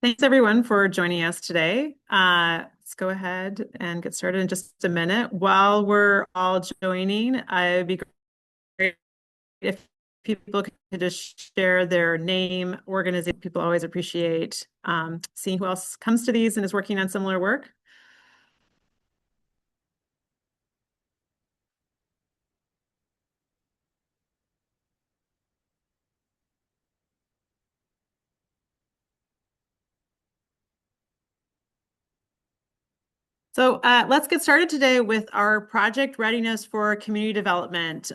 Thanks everyone for joining us today. Let's go ahead and get started in just a minute. While we're all joining, it'd be great if people could just share their name, organization. People always appreciate seeing who else comes to these and is working on similar work. So let's get started today with our project readiness for community development.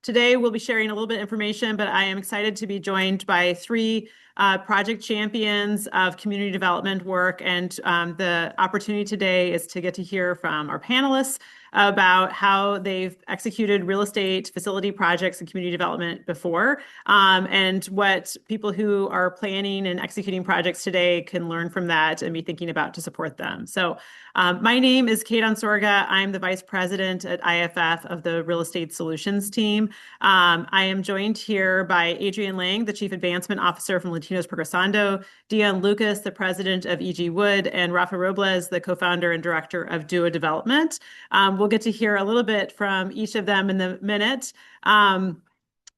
Today we'll be sharing a little bit of information, but I am excited to be joined by three project champions of community development work. And the opportunity today is to get to hear from our panelists about how they've executed real estate facility projects and community development before, and what people who are planning and executing projects today can learn from that and be thinking about to support them. So my name is Kate Ansorge. I'm the Vice President at IFF of the Real Estate Solutions team. I am joined here by Adrienne Lange, the Chief Advancement Officer from Latinos Progresando, Deon Lucas, the President of E.G. Woode, and Rafael Robles, the Co-founder and Director of Duo Development. We'll get to hear a little bit from each of them in a minute.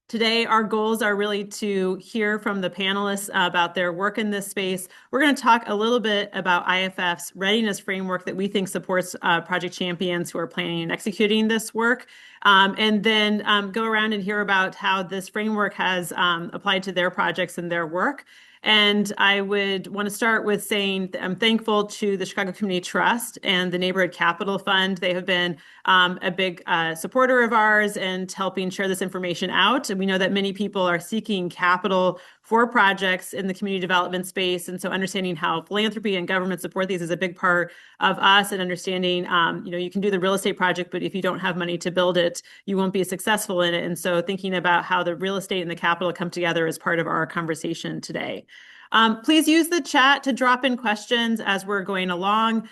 Today, our goals are really to hear from the panelists about their work in this space. We're going to talk a little bit about IFF's readiness framework that we think supports project champions who are planning and executing this work, and then go around and hear about how this framework has applied to their projects and their work. And I would want to start with saying I'm thankful to the Chicago Community Trust and the Neighborhood Capital Fund. They have been a big supporter of ours and helping share this information out. And we know that many people are seeking capital for projects in the community development space. And so understanding how philanthropy and government support these is a big part of us, and understanding, you can do the real estate project, but if you don't have money to build it, you won't be successful in it. And so thinking about how the real estate and the capital come together is part of our conversation today. Please use the chat to drop in questions as we're going along.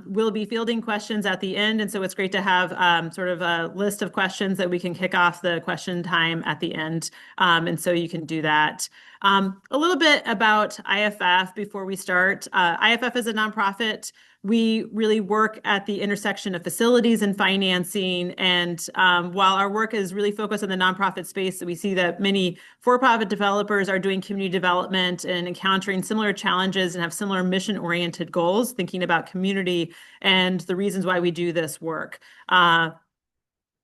We'll be fielding questions at the end, and so it's great to have sort of a list of questions that we can kick off the question time at the end, and so you can do that. A little bit about IFF before we start. IFF is a nonprofit. We really work at the intersection of facilities and financing. And while our work is really focused on the nonprofit space, we see that many for-profit developers are doing community development and encountering similar challenges and have similar mission-oriented goals, thinking about community and the reasons why we do this work.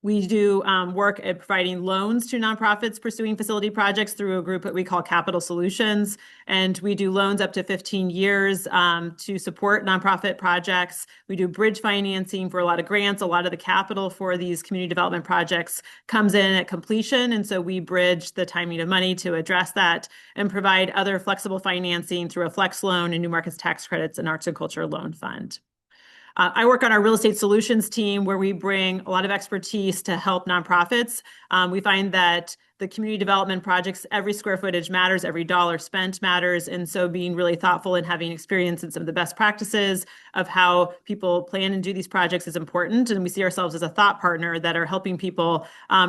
We do work at providing loans to nonprofits pursuing facility projects through a group that we call Capital Solutions. And we do loans up to 15 years to support nonprofit projects. We do bridge financing for a lot of grants. A lot of the capital for these community development projects comes in at completion. And so we bridge the timing of money to address that and provide other flexible financing through a flex loan and new markets tax credits and arts and culture loan fund. I work on our real estate solutions team where we bring a lot of expertise to help nonprofits. We find that the community development projects, every square footage matters, every dollar spent matters. And so being really thoughtful and having experience in some of the best practices of how people plan and do these projects is important. And we see ourselves as a thought partner that are helping people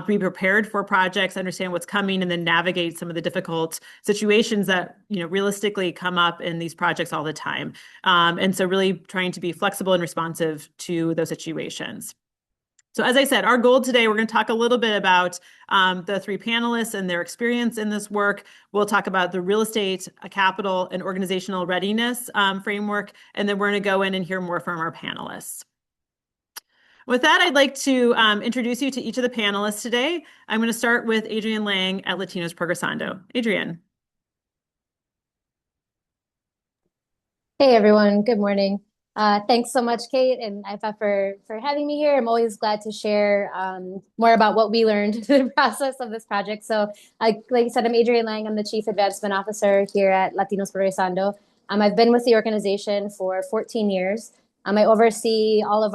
be prepared for projects, understand what's coming, and then navigate some of the difficult situations that, realistically come up in these projects all the time. And so really trying to be flexible and responsive to those situations. So as I said, our goal today, we're going to talk a little bit about the three panelists and their experience in this work. We'll talk about the real estate, capital, and organizational readiness framework, and then we're going to go in and hear more from our panelists. With that, I'd like to introduce you to each of the panelists today. I'm going to start with Adrienne Lange at Latinos Progresando. Adrienne. Hey everyone, good morning. Thanks so much, Kate and IFA for having me here. I'm always glad to share more about what we learned through the process of this project. So, like you said, I'm Adrienne Lange. I'm the Chief Advancement Officer here at Latinos Progresando. I've been with the organization for 14 years. I oversee all of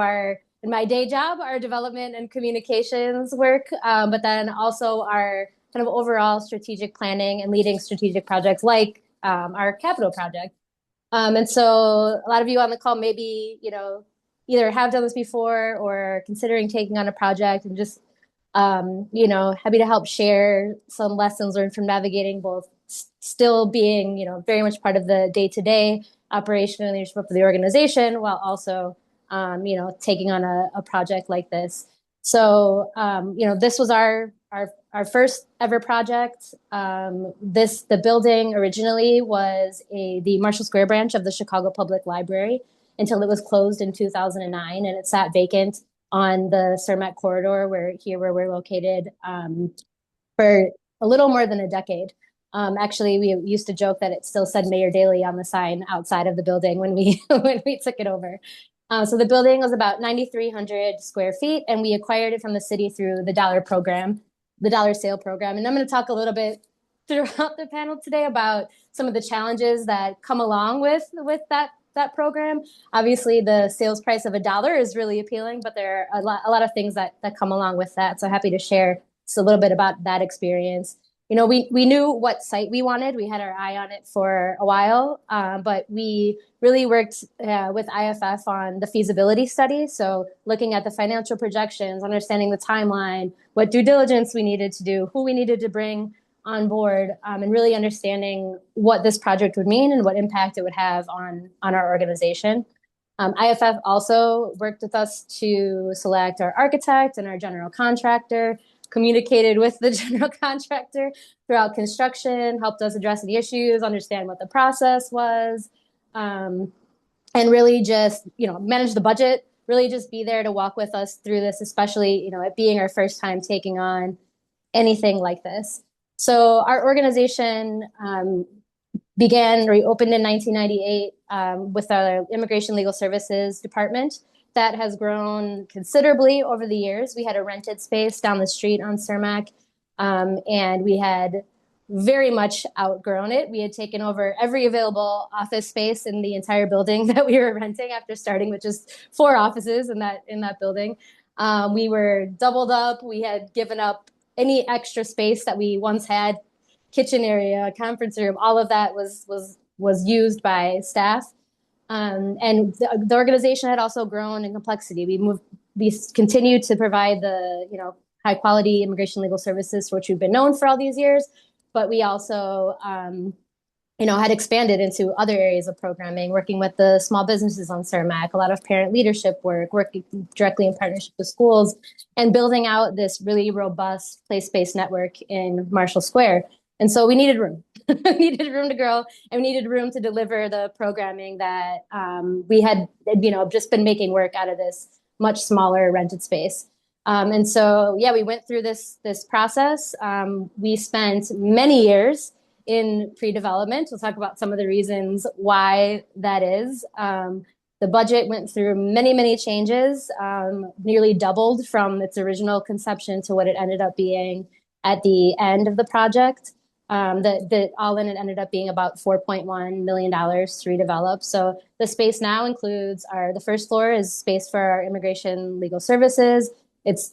in my day job, our development and communications work, but then also our kind of overall strategic planning and leading strategic projects like our capital project. And so a lot of you on the call maybe, either have done this before or considering taking on a project, and just, happy to help share some lessons learned from navigating both still being, very much part of the day-to-day operation and leadership of the organization, while also, taking on a project like this. So, this was our first ever project. The building originally was the Marshall Square branch of the Chicago Public Library until it was closed in 2009, and it sat vacant on the Cermak corridor where we're located, for a little more than a decade. Actually, we used to joke that it still said Mayor Daley on the sign outside of the building when we when we took it over. So the building was about 9,300 square feet, and we acquired it from the city through the dollar program, the dollar sale program. And I'm going to talk a little bit throughout the panel today about some of the challenges that come along with that program. Obviously, the sales price of $1 is really appealing, but there are a lot of things that come along with that. So happy to share just a little bit about that experience. We knew what site we wanted. We had our eye on it for a while, but we really worked with IFF on the feasibility study. So looking at the financial projections, understanding the timeline, what due diligence we needed to do, who we needed to bring on board, and really understanding what this project would mean and what impact it would have on our organization. IFF also worked with us to select our architect and our general contractor, communicated with the general contractor throughout construction, helped us address the issues, understand what the process was, and really just, manage the budget, really just be there to walk with us through this, especially, it being our first time taking on anything like this. So our organization reopened in 1998 with our Immigration Legal Services Department. That has grown considerably over the years. We had a rented space down the street on Cermak, and we had very much outgrown it. We had taken over every available office space in the entire building that we were renting after starting with just 4 offices in that building. We were doubled up. We had given up any extra space that we once had, kitchen area, conference room, all of that was used by staff. And the organization had also grown in complexity. We continued to provide the, high quality immigration legal services for which we've been known for all these years, but we also, had expanded into other areas of programming, working with the small businesses on Cermak, a lot of parent leadership work, working directly in partnership with schools, and building out this really robust place-based network in Marshall Square. And so we needed room. We needed room to grow, and we needed room to deliver the programming that we had, just been making work out of this much smaller rented space. And so, we went through this process. We spent many years in pre-development. We'll talk about some of the reasons why that is. The budget went through many, many changes, nearly doubled from its original conception to what it ended up being at the end of the project. That all in it ended up being about $4.1 million to redevelop. So the space now includes the first floor is space for our immigration legal services.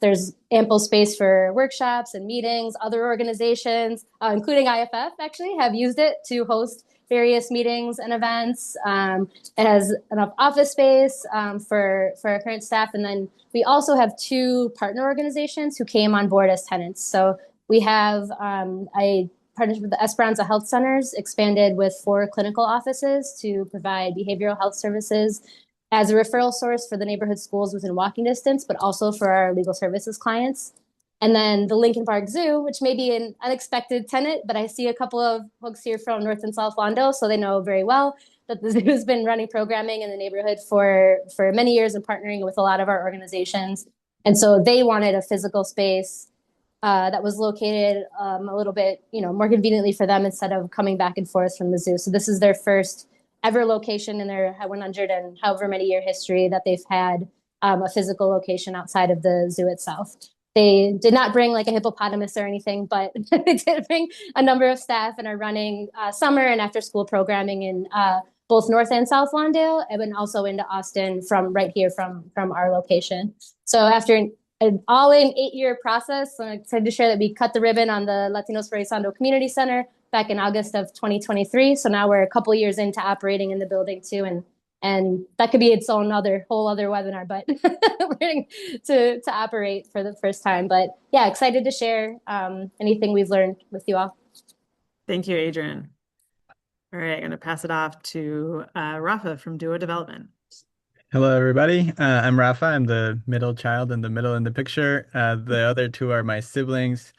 There's ample space for workshops and meetings. Other organizations, including IFF, actually have used it to host various meetings and events. It has enough office space for our current staff. And then we also have 2 partner organizations who came on board as tenants. So we have a partnership with the Esperanza Health Centers, expanded with 4 clinical offices to provide behavioral health services as a referral source for the neighborhood schools within walking distance, but also for our legal services clients. And then the Lincoln Park Zoo, which may be an unexpected tenant, but I see a couple of folks here from North and South Lawndale, so they know very well that the zoo has been running programming in the neighborhood for many years and partnering with a lot of our organizations. And so they wanted a physical space that was located a little bit, more conveniently for them instead of coming back and forth from the zoo. So this is their first ever location in their 100 and however many year history that they've had a physical location outside of the zoo itself. They did not bring like a hippopotamus or anything, but they did bring a number of staff and are running summer and after school programming in both North and South Lawndale, and then also into Austin from right here from our location. So after an all-in 8-year process, I'm excited to share that we cut the ribbon on the Latinos Progresando Community Center back in August of 2023. So now we're a couple years into operating in the building too, and that could be its own whole other webinar, but we're going to operate for the first time. But yeah, excited to share anything we've learned with you all. Thank you, Adrienne. All right, I'm going to pass it off to Rafa from Duo Development. Hello, everybody. I'm Rafa. I'm the middle child in the middle in the picture. The other two are my siblings.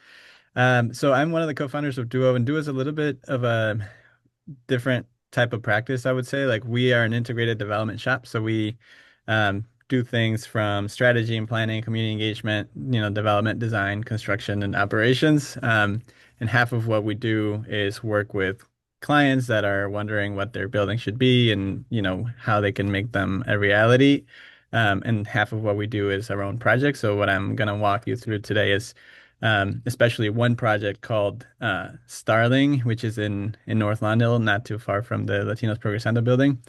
So I'm one of the co-founders of Duo, and Duo is a little bit of a different type of practice, I would say. Like we are an integrated development shop, so we do things from strategy and planning, community engagement, development, design, construction, and operations. And half of what we do is work with clients that are wondering what their building should be and how they can make them a reality. And half of what we do is our own projects. So what I'm going to walk you through today is especially one project called Starling, which is in North Lawndale, not too far from the Latinos Progresando building.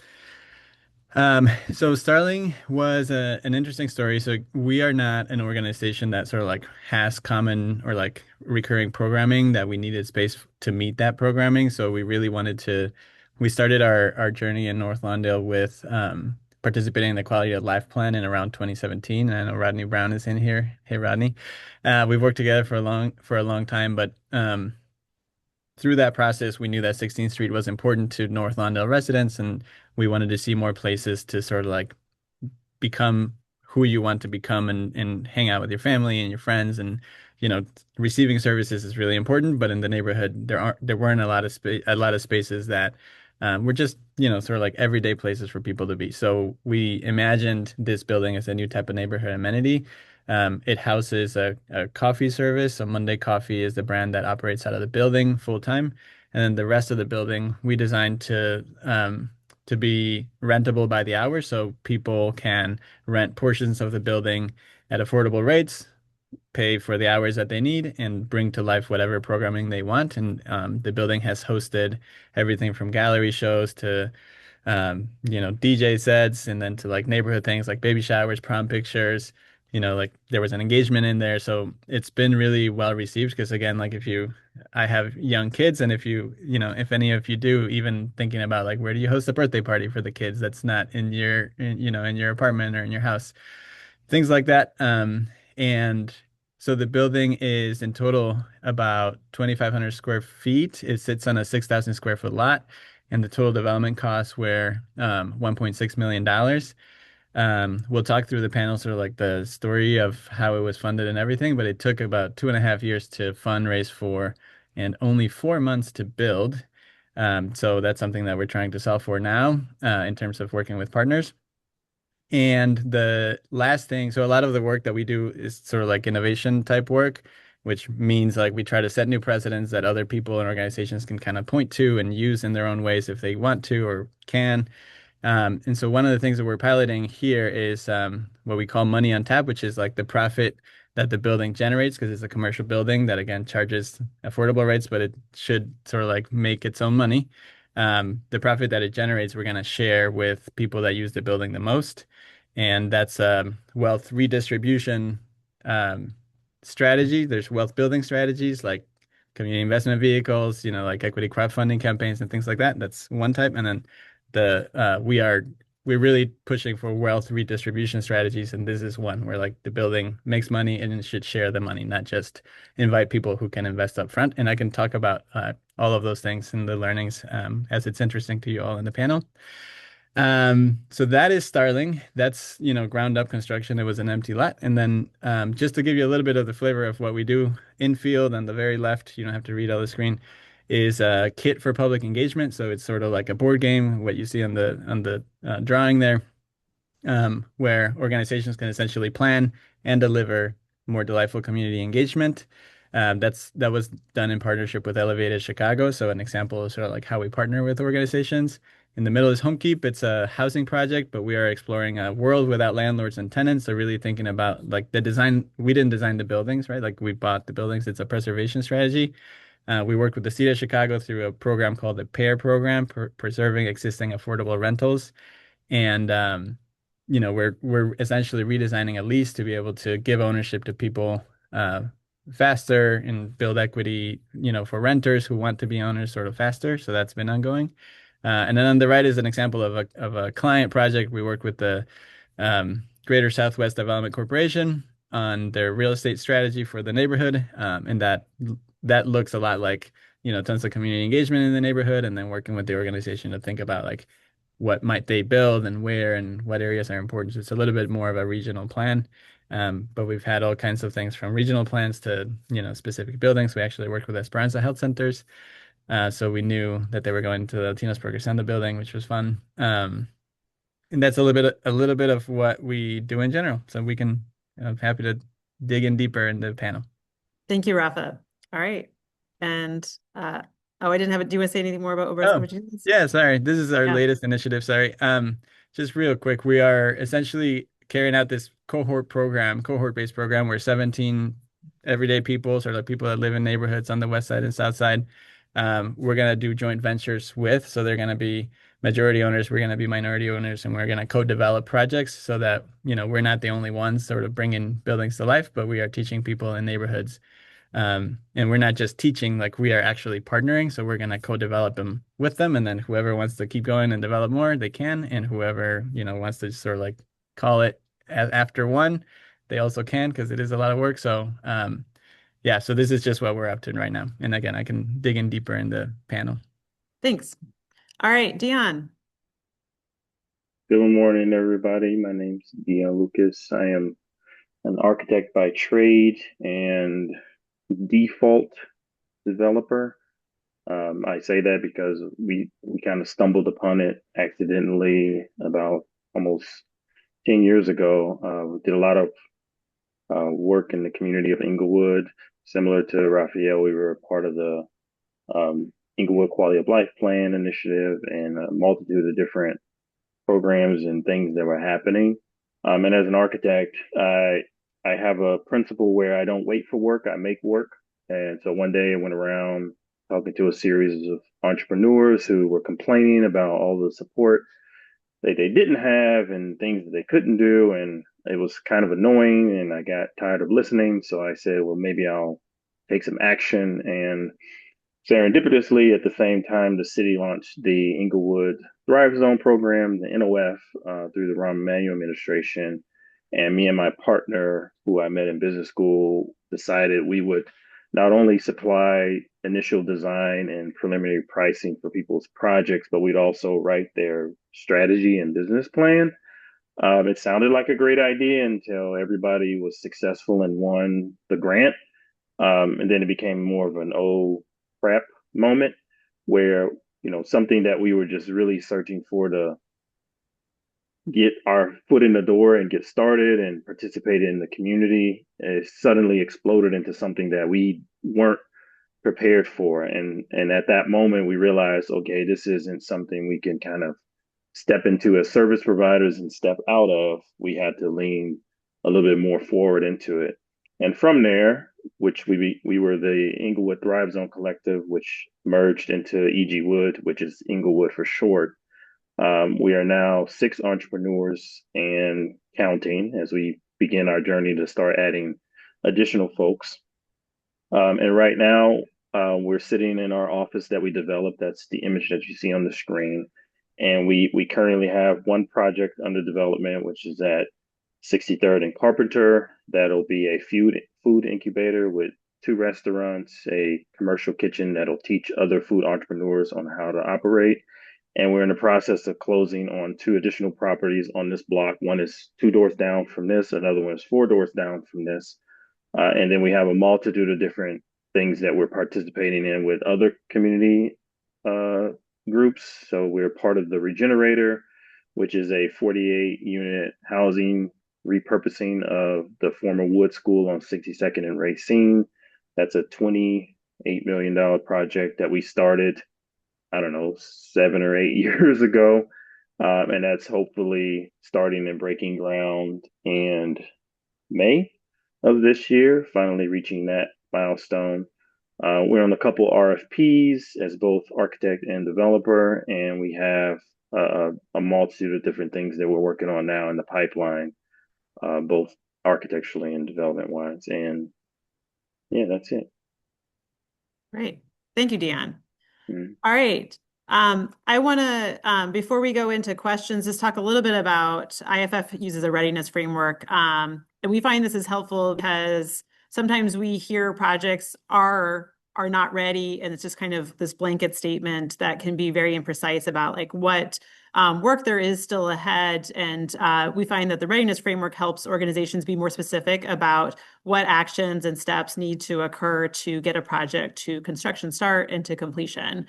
So Starling was an interesting story. So we are not an organization that sort of like has common or like recurring programming that we needed space to meet that programming. So we really wanted to, we started our journey in North Lawndale with participating in the Quality of Life Plan in around 2017. And I know Rodney Brown is in here. Hey, Rodney. We've worked together for a long time, but through that process, we knew that 16th Street was important to North Lawndale residents, and we wanted to see more places to sort of like become who you want to become and hang out with your family and your friends. And receiving services is really important, but in the neighborhood there weren't a lot of spaces that were just sort of like everyday places for people to be. So we imagined this building as a new type of neighborhood amenity. It houses a coffee service. So Monday Coffee is the brand that operates out of the building full time. And then the rest of the building we designed to be rentable by the hour. So people can rent portions of the building at affordable rates, pay for the hours that they need, and bring to life whatever programming they want. And the building has hosted everything from gallery shows to DJ sets, and then to like neighborhood things like baby showers, prom pictures. Like there was an engagement in there. So it's been really well received because again, like I have young kids, and if any of you do, even thinking about like where do you host a birthday party for the kids that's not in your apartment or in your house, things like that. And so the building is in total about 2,500 square feet. It sits on a 6,000 square foot lot, and the total development costs were $1.6 million. We'll talk through the panel, sort of like the story of how it was funded and everything, but it took about 2.5 years to fundraise for and only 4 months to build. So that's something that we're trying to solve for now in terms of working with partners. And the last thing, so a lot of the work that we do is sort of like innovation type work, which means like we try to set new precedents that other people and organizations can kind of point to and use in their own ways if they want to or can. And so one of the things that we're piloting here is what we call money on tap, which is like the profit that the building generates because it's a commercial building that again charges affordable rates, but it should sort of like make its own money. The profit that it generates, we're going to share with people that use the building the most. And that's wealth redistribution strategy. There's wealth building strategies like community investment vehicles, like equity crowdfunding campaigns and things like that. That's one type. And then we're really pushing for wealth redistribution strategies, and this is one where like the building makes money and it should share the money, not just invite people who can invest up front. And I can talk about all of those things and the learnings as it's interesting to you all in the panel. So that is Starling. That's, ground up construction. It was an empty lot. And then just to give you a little bit of the flavor of what we do in field on the very left, you don't have to read all the screen, is a kit for public engagement. So it's sort of like a board game, what you see on the drawing there, where organizations can essentially plan and deliver more delightful community engagement. That was done in partnership with Elevated Chicago. So an example is sort of like how we partner with organizations. In the middle is Homekeep. It's a housing project, but we are exploring a world without landlords and tenants. So really thinking about like the design. We didn't design the buildings, right? Like we bought the buildings. It's a preservation strategy. We worked with the city of Chicago through a program called the PAIR program, Preserving Existing Affordable Rentals. And we're essentially redesigning a lease to be able to give ownership to people faster and build equity, for renters who want to be owners sort of faster. So that's been ongoing. And then on the right is an example of a client project. We work with the Greater Southwest Development Corporation on their real estate strategy for the neighborhood. And that that looks a lot like, tons of community engagement in the neighborhood, and then working with the organization to think about like what might they build and where and what areas are important. So it's a little bit more of a regional plan. But we've had all kinds of things from regional plans to, specific buildings. We actually worked with Esperanza Health Centers. So we knew that they were going to the Latinos Progresando building, which was fun. And that's a little bit of what we do in general. So I'm happy to dig in deeper in the panel. Thank you, Rafa. All right. And I didn't have it. Do you want to say anything more about Ober's Oh, opportunities? yeah, sorry. This is our Yeah. latest initiative. Sorry. Just real quick, we are essentially carrying out this cohort-based program where 17 everyday people, sort of people that live in neighborhoods on the west side and south side, we're gonna do joint ventures with. So they're gonna be majority owners, we're gonna be minority owners, and we're gonna co-develop projects so that, we're not the only ones sort of bringing buildings to life, but we are teaching people in neighborhoods. And we're not just teaching, like we are actually partnering. So we're going to co-develop them with them. And then whoever wants to keep going and develop more, they can. And whoever, wants to sort of like call it after one, they also can, because it is a lot of work. So, yeah, so this is just what we're up to right now. And again, I can dig in deeper in the panel. Thanks. All right, Deon. Good morning, everybody. My name's Deon Lucas. I am an architect by trade and default developer. I say that because we kind of stumbled upon it accidentally about almost 10 years ago. We did a lot of work in the community of Inglewood. Similar to Raphael, we were a part of the Inglewood Quality of Life Plan initiative and a multitude of different programs and things that were happening. And as an architect, I have a principle where I don't wait for work, I make work. And so one day I went around talking to a series of entrepreneurs who were complaining about all the support that they didn't have and things that they couldn't do. And it was kind of annoying and I got tired of listening. So I said, well, maybe I'll take some action. And serendipitously, at the same time, the city launched the Inglewood Thrive Zone program, the NOF, through the Rahm Emanuel administration. And me and my partner, who I met in business school, decided we would not only supply initial design and preliminary pricing for people's projects, but we'd also write their strategy and business plan. It sounded like a great idea until everybody was successful and won the grant. And then it became more of an oh crap moment where, something that we were just really searching for to get our foot in the door and get started and participate in the community, it suddenly exploded into something that we weren't prepared for. And at that moment, we realized, okay, this isn't something we can kind of step into as service providers and step out of. We had to lean a little bit more forward into it. And from there, which we were the Inglewood Thrive Zone Collective, which merged into EG Wood, which is Inglewood for short. We are now 6 entrepreneurs and counting as we begin our journey to start adding additional folks. And right now, we're sitting in our office that we developed. That's the image that you see on the screen. And we currently have one project under development, which is at 63rd and Carpenter. That'll be a food incubator with 2 restaurants, a commercial kitchen that'll teach other food entrepreneurs on how to operate. And we're in the process of closing on 2 additional properties on this block. One is 2 doors down from this, another one is 4 doors down from this. And then we have a multitude of different things that we're participating in with other community groups. So we're part of the Regenerator, which is a 48-unit housing repurposing of the former Woode School on 62nd and Racine. That's a $28 million project that we started, I don't know, 7 or 8 years ago. And that's hopefully starting and breaking ground in May of this year, finally reaching that milestone. We're on a couple RFPs as both architect and developer, and we have a multitude of different things that we're working on now in the pipeline, both architecturally and development wise. And yeah, that's it. Great. Thank you, Deon. Mm-hmm. All right. I want to, before we go into questions, just talk a little bit about IFF uses a readiness framework. And we find this is helpful because sometimes we hear projects are are not ready, and it's just kind of this blanket statement that can be very imprecise about like what work there is still ahead. And we find that the readiness framework helps organizations be more specific about what actions and steps need to occur to get a project to construction start and to completion.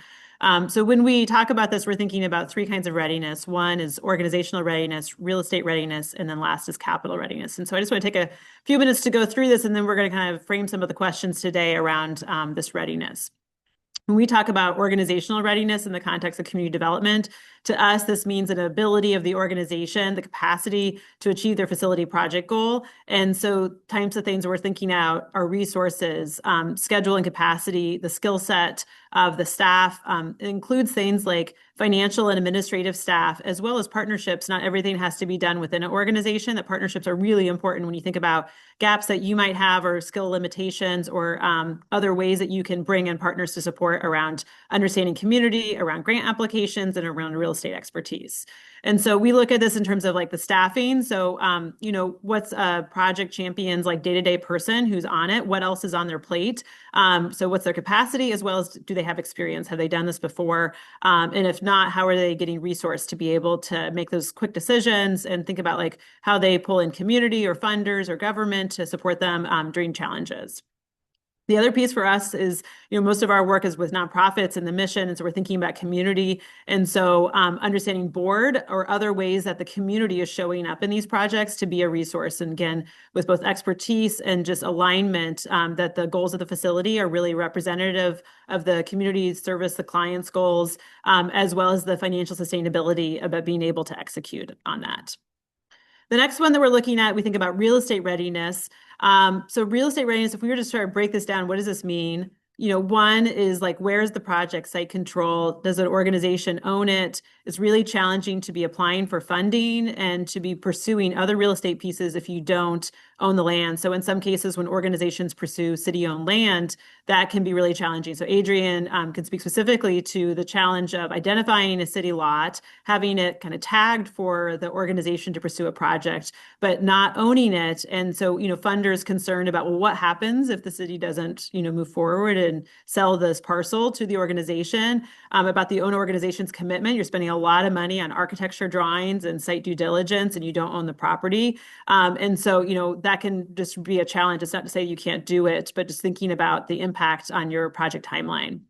So when we talk about this, we're thinking about three kinds of readiness. One is organizational readiness, real estate readiness, and then last is capital readiness. And so I just want to take a few minutes to go through this, and then we're going to kind of frame some of the questions today around this readiness. When we talk about organizational readiness in the context of community development, to us, this means an ability of the organization, the capacity to achieve their facility project goal. And so types of things we're thinking out are resources, schedule and capacity, the skill set of the staff. It includes things like financial and administrative staff, as well as partnerships. Not everything has to be done within an organization. That partnerships are really important when you think about gaps that you might have or skill limitations or other ways that you can bring in partners to support around understanding community, around grant applications, and around real estate expertise. And so we look at this in terms of like the staffing. So, what's a project champion's like day-to-day person who's on it? What else is on their plate? So what's their capacity, as well as do they have experience? Have they done this before? And if not, how are they getting resourced to be able to make those quick decisions and think about like how they pull in community or funders or government to support them during challenges? The other piece for us is, most of our work is with nonprofits and the mission. And so we're thinking about community. And so understanding board or other ways that the community is showing up in these projects to be a resource. And again, with both expertise and just alignment, that the goals of the facility are really representative of the community service, the client's goals, as well as the financial sustainability about being able to execute on that. The next one that we're looking at, we think about real estate readiness. So real estate readiness, if we were to start to break this down, what does this mean? One is like, where's the project site control? Does an organization own it? It's really challenging to be applying for funding and to be pursuing other real estate pieces if you don't own the land. So in some cases, when organizations pursue city-owned land, that can be really challenging. So Adrienne can speak specifically to the challenge of identifying a city lot, having it kind of tagged for the organization to pursue a project, but not owning it. And so, funders concerned about, well, what happens if the city doesn't, move forward and sell this parcel to the organization, about the owner organization's commitment. You're spending a lot of money on architecture drawings and site due diligence, and you don't own the property. And so, that can just be a challenge. It's not to say you can't do it, but just thinking about the impact on your project timeline.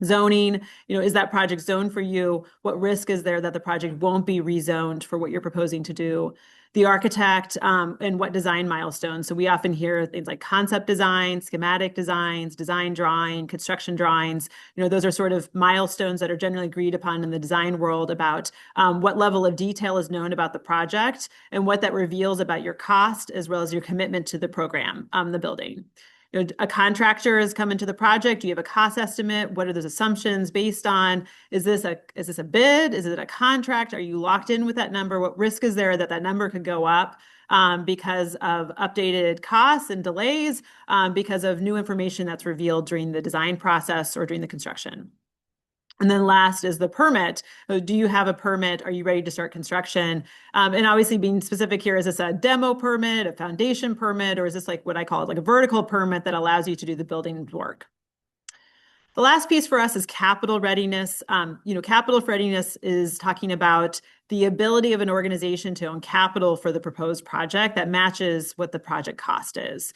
Zoning, is that project zoned for you? What risk is there that the project won't be rezoned for what you're proposing to do? The architect, and what design milestones. So we often hear things like concept design, schematic designs, design drawing, construction drawings. Those are sort of milestones that are generally agreed upon in the design world about what level of detail is known about the project and what that reveals about your cost, as well as your commitment to the program, the building. A contractor has come into the project. Do you have a cost estimate? What are those assumptions based on? Is this a bid? Is it a contract? Are you locked in with that number? What risk is there that that number could go up because of updated costs and delays, because of new information that's revealed during the design process or during the construction? And then last is the permit. Do you have a permit? Are you ready to start construction? And obviously being specific here, is this a demo permit, a foundation permit, or is this like what I call it, like a vertical permit that allows you to do the building work? The last piece for us is capital readiness. Capital readiness is talking about the ability of an organization to own capital for the proposed project that matches what the project cost is.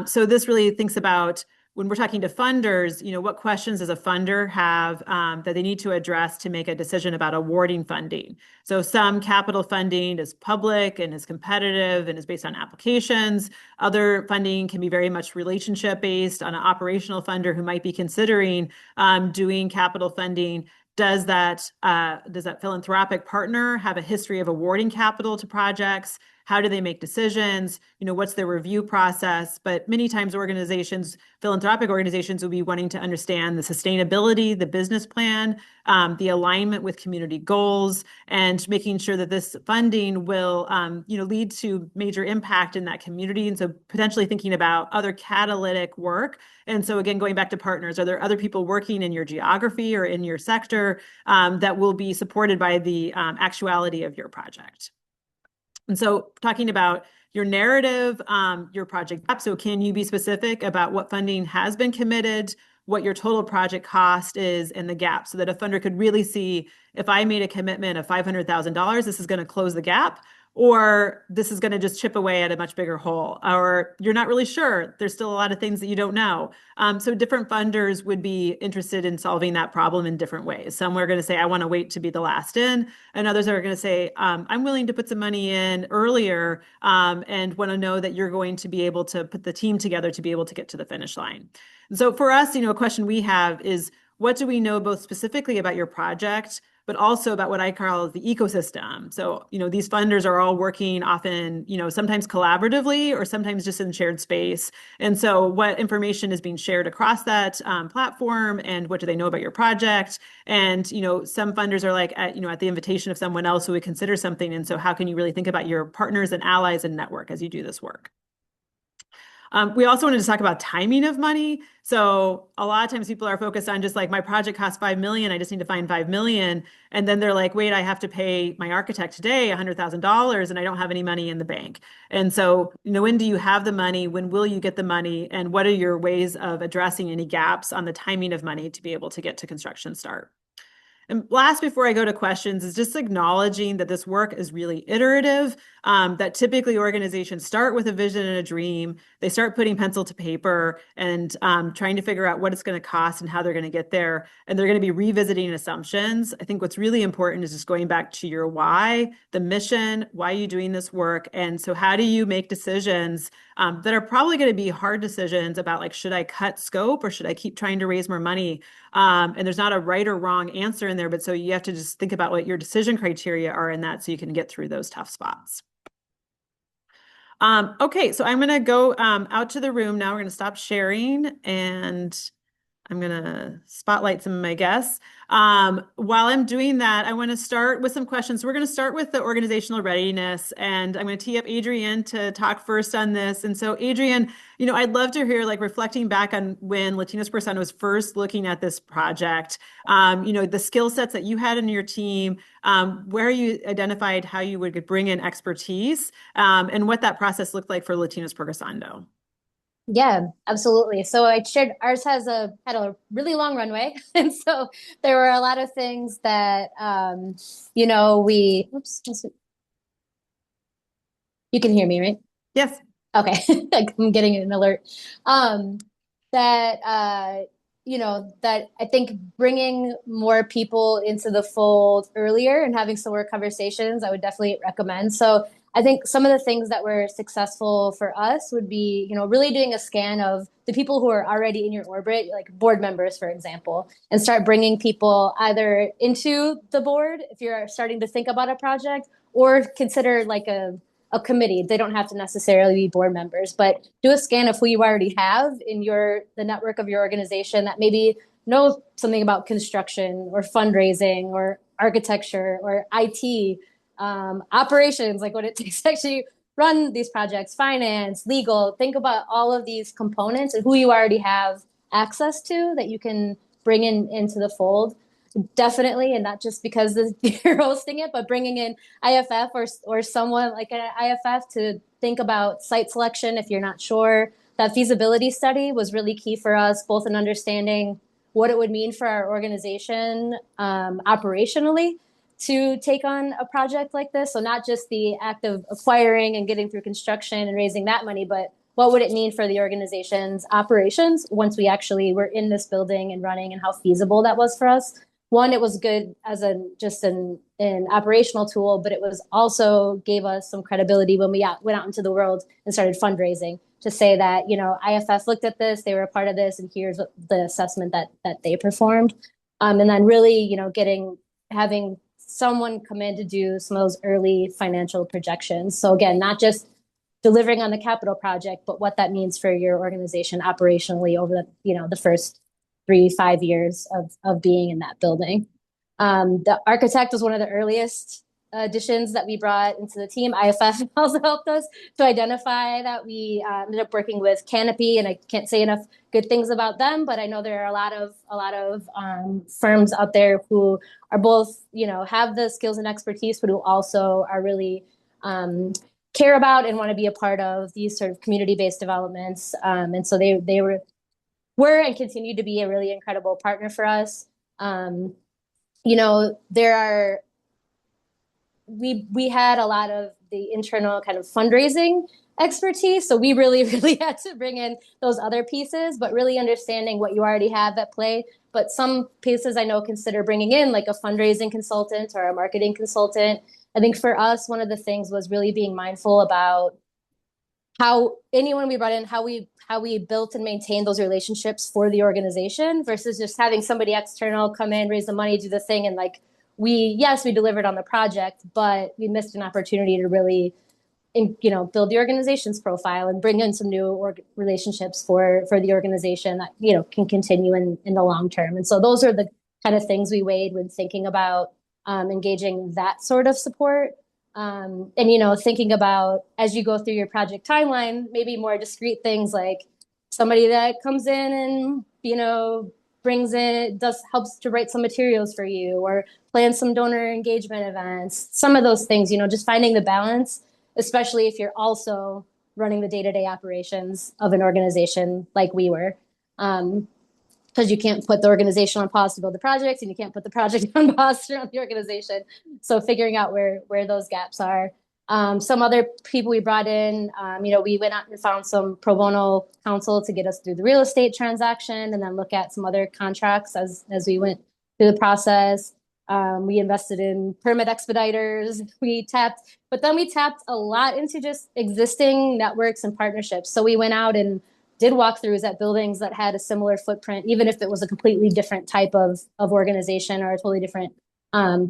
So this really thinks about, when we're talking to funders, what questions does a funder have that they need to address to make a decision about awarding funding? So some capital funding is public and is competitive and is based on applications. Other funding can be very much relationship based on an operational funder who might be considering doing capital funding. Does that philanthropic partner have a history of awarding capital to projects? How do they make decisions? What's their review process? But many times philanthropic organizations will be wanting to understand the sustainability, the business plan, the alignment with community goals, and making sure that this funding will, lead to major impact in that community. And so potentially thinking about other catalytic work. And so again, going back to partners, are there other people working in your geography or in your sector that will be supported by the actuality of your project? And so talking about your narrative, your project. So can you be specific about what funding has been committed? what your total project cost is and the gap, so that a funder could really see, if I made a commitment of $500,000, this is going to close the gap, or this is going to just chip away at a much bigger hole, or you're not really sure. There's still a lot of things that you don't know. So different funders would be interested in solving that problem in different ways. Some are going to say, I want to wait to be the last in, and others are going to say, I'm willing to put some money in earlier, and want to know that you're going to be able to put the team together to be able to get to the finish line. So for us, a question we have is, what do we know both specifically about your project, but also about what I call the ecosystem? So, these funders are all working often, sometimes collaboratively or sometimes just in shared space. And so what information is being shared across that platform, and what do they know about your project? And, some funders are like, at the invitation of someone else who would consider something. And so how can you really think about your partners and allies and network as you do this work? We also wanted to talk about timing of money. So a lot of times people are focused on just like, my project costs 5 million. I just need to find 5 million. And then they're like, wait, I have to pay my architect today $100,000 and I don't have any money in the bank. And so, when do you have the money? When will you get the money? And what are your ways of addressing any gaps on the timing of money to be able to get to construction start? And last, before I go to questions, is just acknowledging that this work is really iterative, that typically organizations start with a vision and a dream. They start putting pencil to paper and trying to figure out what it's going to cost and how they're going to get there. And they're going to be revisiting assumptions. I think what's really important is just going back to your why, the mission, why are you doing this work? And so how do you make decisions that are probably going to be hard decisions about, like, should I cut scope or should I keep trying to raise more money? And there's not a right or wrong answer in there, but so you have to just think about what your decision criteria are in that so you can get through those tough spots. Okay, so I'm going to go out to the room now. We're going to stop sharing and I'm going to spotlight some of my guests. While I'm doing that, I want to start with some questions. We're going to start with the organizational readiness, and I'm going to tee up Adrienne to talk first on this. And so, Adrienne, I'd love to hear, like, reflecting back on when Latinos Progresando was first looking at this project, the skill sets that you had in your team, where you identified how you would bring in expertise, and what that process looked like for Latinos Progresando. Yeah, absolutely. So I shared ours had a really long runway, and so there were a lot of things that you can hear me, right? Yes. Okay, I'm getting an alert. That that I think bringing more people into the fold earlier and having some more conversations, I would definitely recommend. So I think some of the things that were successful for us would be, really doing a scan of the people who are already in your orbit, like board members, for example, and start bringing people either into the board if you're starting to think about a project, or consider like a committee. They don't have to necessarily be board members, but do a scan of who you already have in the network of your organization that maybe know something about construction or fundraising or architecture or IT. Operations, like what it takes to actually run these projects, finance, legal. Think about all of these components and who you already have access to that you can bring into the fold. Definitely, and not just because you're hosting it, but bringing in IFF or someone like an IFF to think about site selection if you're not sure. That feasibility study was really key for us, both in understanding what it would mean for our organization operationally to take on a project like this. So not just the act of acquiring and getting through construction and raising that money, but what would it mean for the organization's operations once we actually were in this building and running, and how feasible that was for us. One, it was good as an operational tool, but it was also gave us some credibility when we went out into the world and started fundraising to say that, IFF looked at this, they were a part of this, and here's the assessment that they performed. And then really, having someone come in to do some of those early financial projections. So again, not just delivering on the capital project, but what that means for your organization operationally over the first 3-5 years of being in that building. The architect was one of the earliest additions that we brought into the team. IFF also helped us to identify that. We ended up working with Canopy, and I can't say enough good things about them, but I know there are a lot of firms out there who are both, have the skills and expertise, but who also are really care about and want to be a part of these sort of community-based developments. And so they were were and continue to be a really incredible partner for us. Um, you know, there are we had a lot of the internal kind of fundraising expertise, so we really really had to bring in those other pieces, but really understanding what you already have at play. But some pieces I know consider bringing in like a fundraising consultant or a marketing consultant. I think for us, one of the things was really being mindful about how anyone we brought in, how we built and maintained those relationships for the organization versus just having somebody external come in, raise the money, do the thing, and like we delivered on the project, but we missed an opportunity to really build the organization's profile and bring in some new relationships for the organization that can continue in the long term. And so those are the kind of things we weighed when thinking about engaging that sort of support. And thinking about as you go through your project timeline, maybe more discrete things like somebody that comes in and brings in helps to write some materials for you or plan some donor engagement events. Some of those things, just finding the balance, especially if you're also running the day-to-day operations of an organization like we were. Because you can't put the organization on pause to build the project, and you can't put the project on pause to run the organization. So figuring out where those gaps are. Some other people we brought in, we went out and found some pro bono counsel to get us through the real estate transaction, and then look at some other contracts as we went through the process. We invested in permit expediters. But then we tapped a lot into just existing networks and partnerships. So we went out and did walkthroughs at buildings that had a similar footprint, even if it was a completely different type of organization or a totally different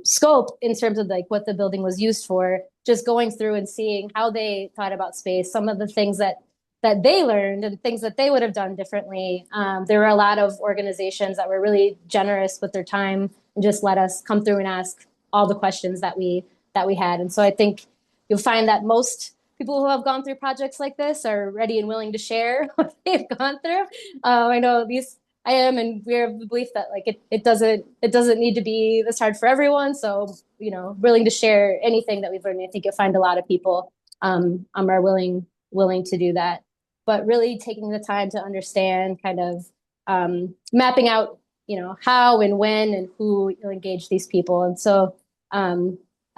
scope in terms of like what the building was used for, just going through and seeing how they thought about space, some of the things that they learned and things that they would have done differently. There were a lot of organizations that were really generous with their time and just let us come through and ask all the questions that we had. And so I think you'll find that most people who have gone through projects like this are ready and willing to share what they've gone through. I know I am, and we're of the belief that like it doesn't need to be this hard for everyone. So, willing to share anything that we've learned. I think you'll find a lot of people are willing to do that. But really taking the time to understand kind of mapping out, how and when and who you'll engage these people. And so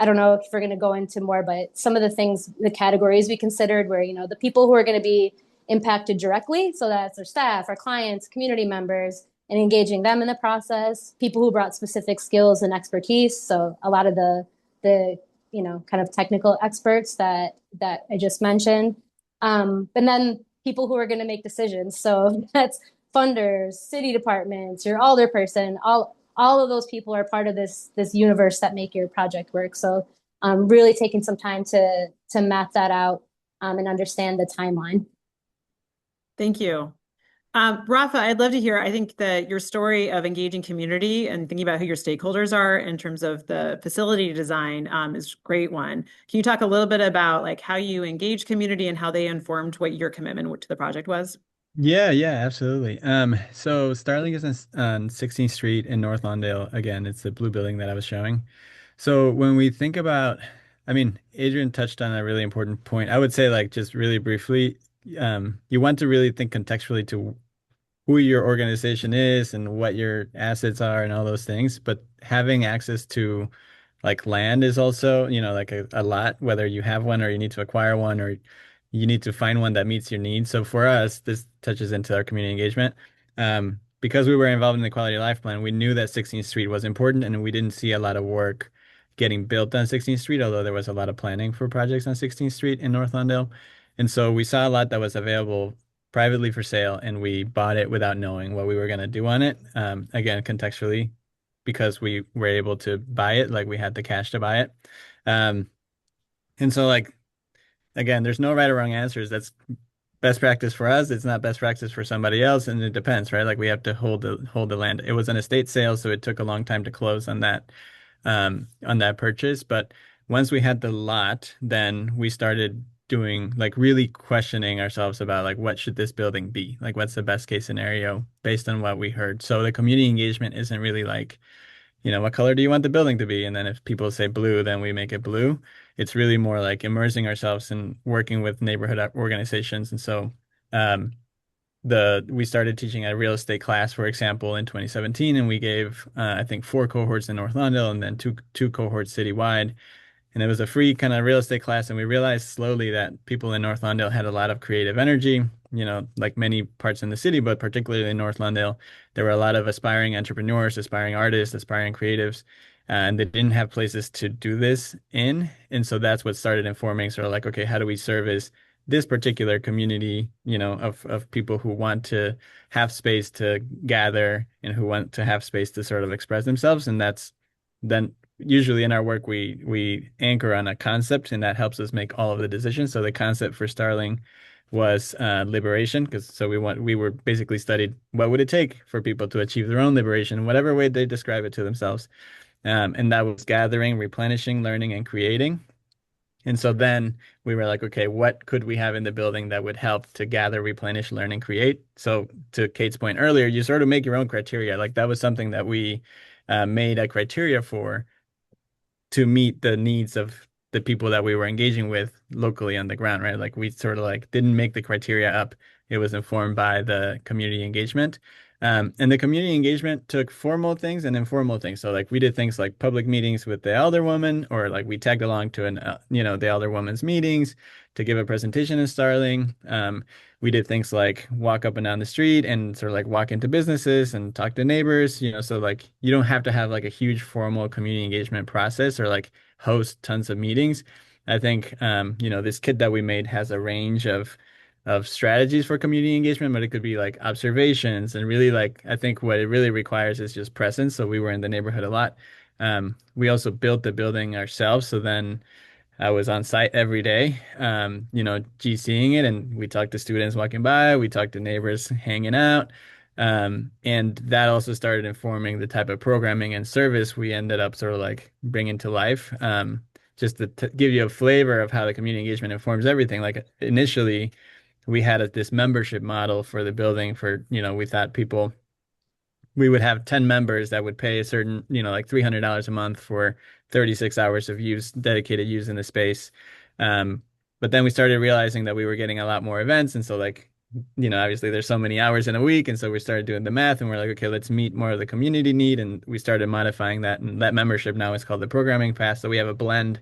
I don't know if we're going to go into more, but some of the things, the categories we considered were, the people who are going to be impacted directly. So that's our staff, our clients, community members, and engaging them in the process. People who brought specific skills and expertise. So a lot of the kind of technical experts that I just mentioned. And then people who are going to make decisions. So that's funders, city departments, your alderperson, all of those people are part of this universe that make your project work. So really taking some time to map that out and understand the timeline. Thank you. Rafa, I'd love to hear, I think that your story of engaging community and thinking about who your stakeholders are in terms of the facility design is a great one. Can you talk a little bit about like how you engage community and how they informed what your commitment to the project was? Yeah, absolutely. So Starling is on 16th Street in North Lawndale. Again, it's the blue building that I was showing. So when we think about, I mean, Adrienne touched on a really important point. I would say, like, just really briefly, you want to really think contextually to who your organization is and what your assets are and all those things. But having access to like land is also, like a lot, whether you have one or you need to acquire one or you need to find one that meets your needs. So for us, this touches into our community engagement. Because we were involved in the quality of life plan, we knew that 16th Street was important and we didn't see a lot of work getting built on 16th Street, although there was a lot of planning for projects on 16th Street in North Lawndale. And so we saw a lot that was available privately for sale and we bought it without knowing what we were going to do on it. Again, contextually, because we were able to buy it, like we had the cash to buy it. And so like, again, there's no right or wrong answers. That's best practice for us. It's not best practice for somebody else. And it depends, right? Like we have to hold the land. It was an estate sale, so it took a long time to close on that purchase. But once we had the lot, then we started doing like really questioning ourselves about like what should this building be? Like what's the best case scenario based on what we heard. So the community engagement isn't really like, what color do you want the building to be? And then if people say blue, then we make it blue. It's really more like immersing ourselves in working with neighborhood organizations. And so we started teaching a real estate class, for example, in 2017, and we gave I think 4 cohorts in North Lawndale and then two cohorts citywide. And it was a free kind of real estate class, and we realized slowly that people in North Lawndale had a lot of creative energy, like many parts in the city, but particularly in North Lawndale, there were a lot of aspiring entrepreneurs, aspiring artists, aspiring creatives, and they didn't have places to do this in. And so that's what started informing sort of like, okay, how do we service this particular community, of people who want to have space to gather and who want to have space to sort of express themselves. And that's then usually in our work we anchor on a concept, and that helps us make all of the decisions. So the concept for Starling was liberation, because we were basically studied what would it take for people to achieve their own liberation in whatever way they describe it to themselves. And that was gathering, replenishing, learning, and creating. And so then we were like, okay, what could we have in the building that would help to gather, replenish, learn, and create? So to Kate's point earlier, you sort of make your own criteria. Like that was something that we made a criteria for to meet the needs of the people that we were engaging with locally on the ground, right? Like we sort of like didn't make the criteria up. It was informed by the community engagement. And the community engagement took formal things and informal things. So like we did things like public meetings with the alderwoman, or like we tagged along to the alderwoman's meetings to give a presentation in Starling. We did things like walk up and down the street and sort of like walk into businesses and talk to neighbors, so like you don't have to have like a huge formal community engagement process or like host tons of meetings. I think, this kit that we made has a range of strategies for community engagement, but it could be like observations and really like, I think what it really requires is just presence. So we were in the neighborhood a lot. We also built the building ourselves. So then I was on site every day, GCing it, and we talked to students walking by, we talked to neighbors hanging out. And that also started informing the type of programming and service we ended up sort of like bringing to life. Just to give you a flavor of how the community engagement informs everything. Like initially, we had this membership model for the building we thought we would have 10 members that would pay a certain, like $300 a month for 36 hours of dedicated use in the space. But then we started realizing that we were getting a lot more events. And so like, obviously there's so many hours in a week. And so we started doing the math and we're like, okay, let's meet more of the community need. And we started modifying that. And that membership now is called the programming pass. So we have a blend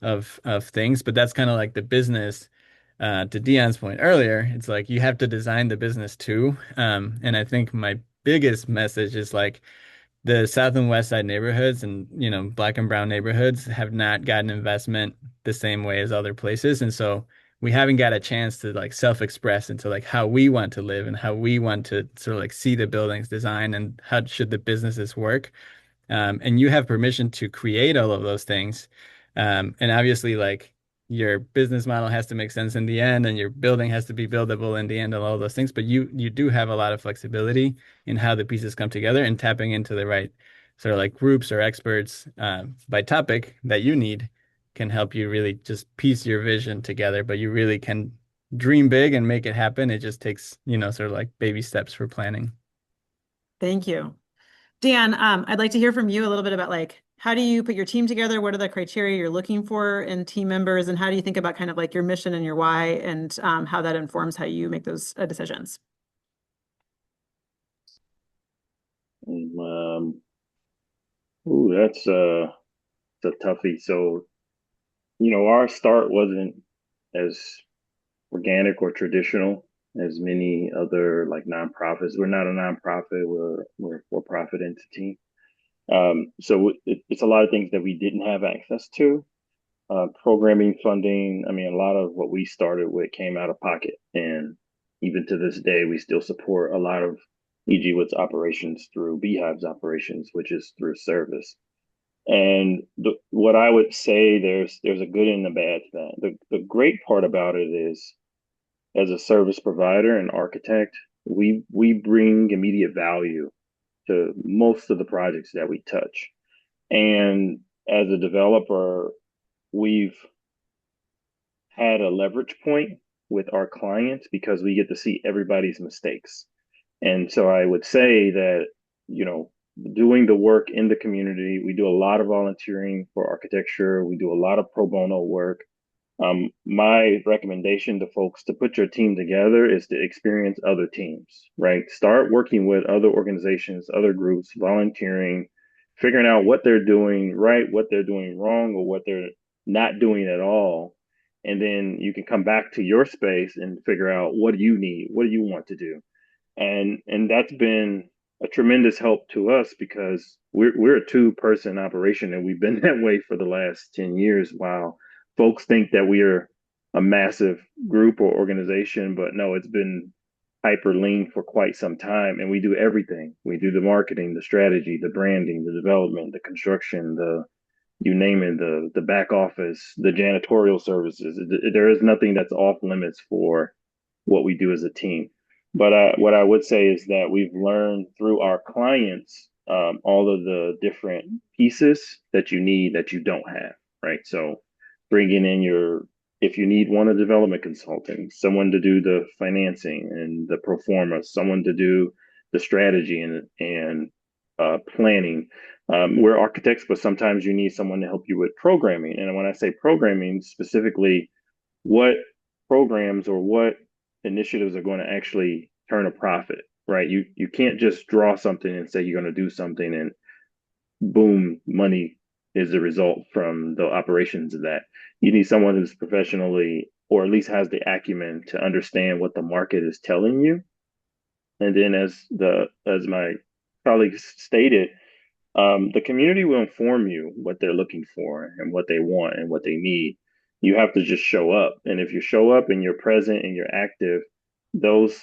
of things, but that's kind of like the business. To Deon's point earlier, it's like you have to design the business too. And I think my biggest message is like the South and West Side neighborhoods and, Black and brown neighborhoods have not gotten investment the same way as other places. And so we haven't got a chance to like self-express into like how we want to live and how we want to sort of like see the buildings design and how should the businesses work. And you have permission to create all of those things. And obviously, like your business model has to make sense in the end, and your building has to be buildable in the end, and all those things. But you do have a lot of flexibility in how the pieces come together, and tapping into the right sort of like groups or experts by topic that you need can help you really just piece your vision together. But you really can dream big and make it happen. It just takes, sort of like baby steps for planning. Thank you. Dan, I'd like to hear from you a little bit about like, how do you put your team together? What are the criteria you're looking for in team members? And how do you think about kind of like your mission and your why and how that informs how you make those decisions? That's it's a toughie. So, our start wasn't as organic or traditional as many other like nonprofits. We're not a nonprofit. We're a for-profit entity. So it's a lot of things that we didn't have access to. Programming funding. I mean, a lot of what we started with came out of pocket, and even to this day, we still support a lot of E.G. Wood's operations through Beehive's operations, which is through service. And what I would say, there's a good and a bad to that. The great part about it is, as a service provider and architect, we bring immediate value to most of the projects that we touch. And as a developer, we've had a leverage point with our clients because we get to see everybody's mistakes. And so I would say that, doing the work in the community, we do a lot of volunteering for architecture. We do a lot of pro bono work. My recommendation to folks to put your team together is to experience other teams, right? Start working with other organizations, other groups, volunteering, figuring out what they're doing right, what they're doing wrong, or what they're not doing at all. And then you can come back to your space and figure out, what do you need? What do you want to do? And that's been a tremendous help to us, because we're a two-person operation, and we've been that way for the last 10 years. While folks think that we are a massive group or organization, but no, it's been hyper lean for quite some time, and we do everything. We do the marketing, the strategy, the branding, the development, the construction, the you name it, the back office, the janitorial services. There is nothing that's off limits for what we do as a team. But what I would say is that we've learned through our clients, all of the different pieces that you need that you don't have, right? So bringing in if you need a development consulting, someone to do the financing and the pro forma, someone to do the strategy and planning. We're architects, but sometimes you need someone to help you with programming. And when I say programming, specifically, what programs or what initiatives are going to actually turn a profit, right? You can't just draw something and say you're going to do something and boom, money is the result from the operations of that. You need someone who's professionally, or at least has the acumen to understand what the market is telling you. And then as my colleagues stated, the community will inform you what they're looking for and what they want and what they need. You have to just show up. And if you show up and you're present and you're active, those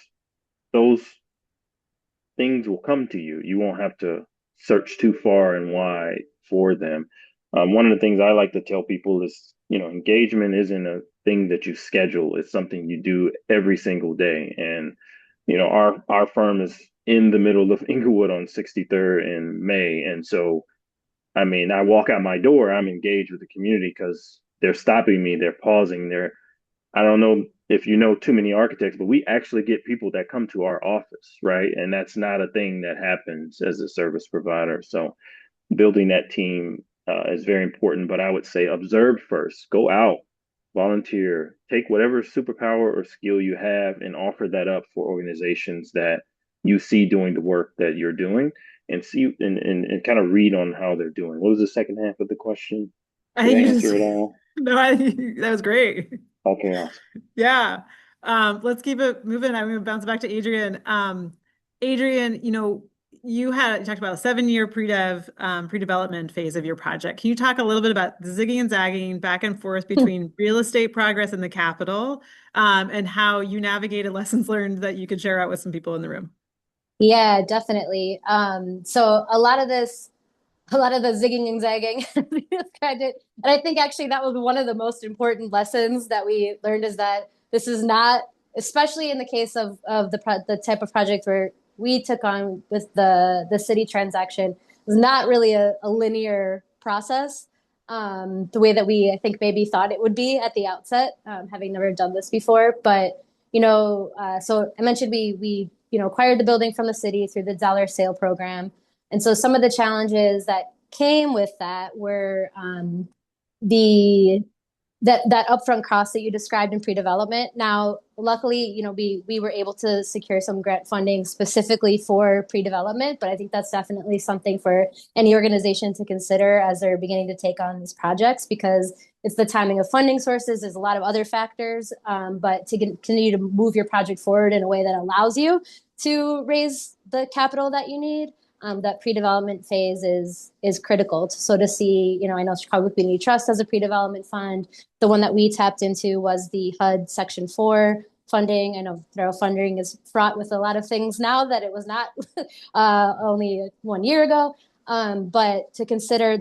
things will come to you. You won't have to search too far and wide for them. One of the things I like to tell people is, engagement isn't a thing that you schedule. It's something you do every single day. And, our firm is in the middle of Inglewood on 63rd in May. And so, I mean, I walk out my door, I'm engaged with the community because they're stopping me, they're pausing, I don't know if you know too many architects, but we actually get people that come to our office, right? And that's not a thing that happens as a service provider. So building that team is very important. But I would say observe first, go out, volunteer, take whatever superpower or skill you have and offer that up for organizations that you see doing the work that you're doing, and see and kind of read on how they're doing. What was the second half of the question? I Did I think answer it all? no, that was great. Okay, awesome. Yeah. Let's keep it moving. I'm going to bounce back to Adrienne. Adrienne, you talked about a 7-year pre-development phase of your project. Can you talk a little bit about the zigging and zagging back and forth between real estate progress and the capital, and how you navigated lessons learned that you could share out with some people in the room? Yeah, definitely. So a lot of the zigging and zagging, as you described it. And I think actually that was one of the most important lessons that we learned, is that this is not, especially in the case of the type of project where we took on with the city transaction, is not really a linear process, the way that we, I think, maybe thought it would be at the outset, having never done this before. But, so I mentioned we acquired the building from the city through the dollar sale program. And so some of the challenges that came with that were that upfront cost that you described in pre-development. Now, luckily, we were able to secure some grant funding specifically for pre-development, but I think that's definitely something for any organization to consider as they're beginning to take on these projects, because it's the timing of funding sources. There's a lot of other factors, but to continue to move your project forward in a way that allows you to raise the capital that you need, that pre-development phase is critical. So to see, I know Chicago Community Trust has a pre-development fund. The one that we tapped into was the HUD Section 4 funding. I know federal funding is fraught with a lot of things now that it was not only 1 year ago. But to consider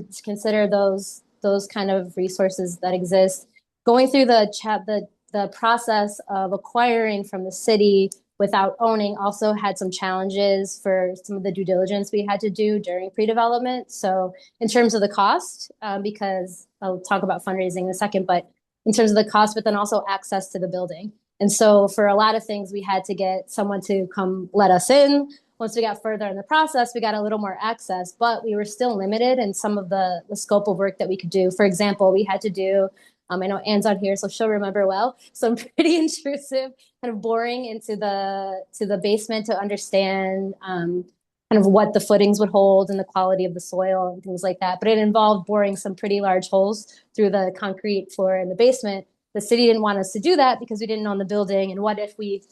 those kind of resources that exist, going through the process of acquiring from the city without owning also had some challenges for some of the due diligence we had to do during pre-development. So in terms of the cost, because I'll talk about fundraising in a second, but in terms of the cost, but then also access to the building. And so for a lot of things, we had to get someone to come let us in. Once we got further in the process, we got a little more access, but we were still limited in some of the scope of work that we could do. For example, we had to do I know Anne's on here, so she'll remember well. Some pretty intrusive, kind of boring into the basement to understand kind of what the footings would hold and the quality of the soil and things like that. But it involved boring some pretty large holes through the concrete floor in the basement. The city didn't want us to do that because we didn't own the building. And what if we,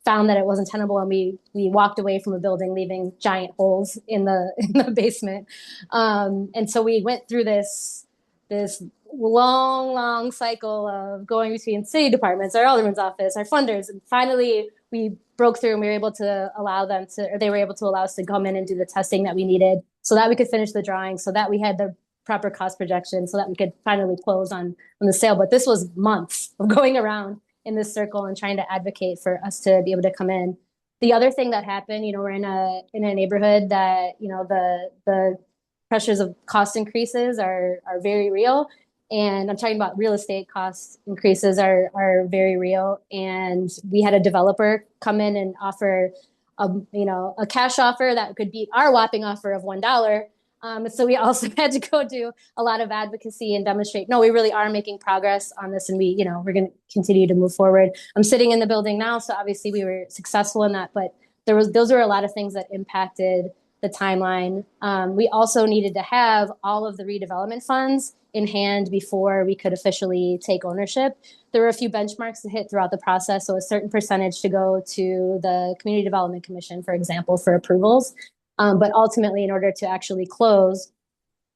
found that it wasn't tenable and we walked away from a building, leaving giant holes in the basement. And so we went through this long cycle of going between city departments, our alderman's office, our funders, and finally we broke through and we were able to allow them to, or they were able to allow us to come in and do the testing that we needed so that we could finish the drawing, so that we had the proper cost projection, so that we could finally close on the sale. But this was months of going around in this circle and trying to advocate for us to be able to come in. The other thing that happened, we're in a neighborhood that, the pressures of cost increases are very real. And I'm talking about real estate cost increases are very real. And we had a developer come in and offer a cash offer that could beat our whopping offer of $1. So we also had to go do a lot of advocacy and demonstrate, no, we really are making progress on this. And we're going to continue to move forward. I'm sitting in the building now, so obviously we were successful in that, but those were a lot of things that impacted the timeline. We also needed to have all of the redevelopment funds in hand before we could officially take ownership. There were a few benchmarks to hit throughout the process. So a certain percentage to go to the Community Development Commission, for example, for approvals. But ultimately, in order to actually close,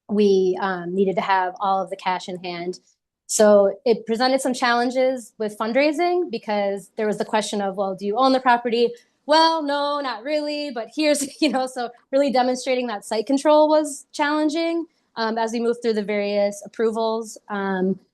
we needed to have all of the cash in hand. So it presented some challenges with fundraising because there was the question of, well, do you own the property? Well, no, not really, but here's, so really demonstrating that site control was challenging as we move through the various approvals.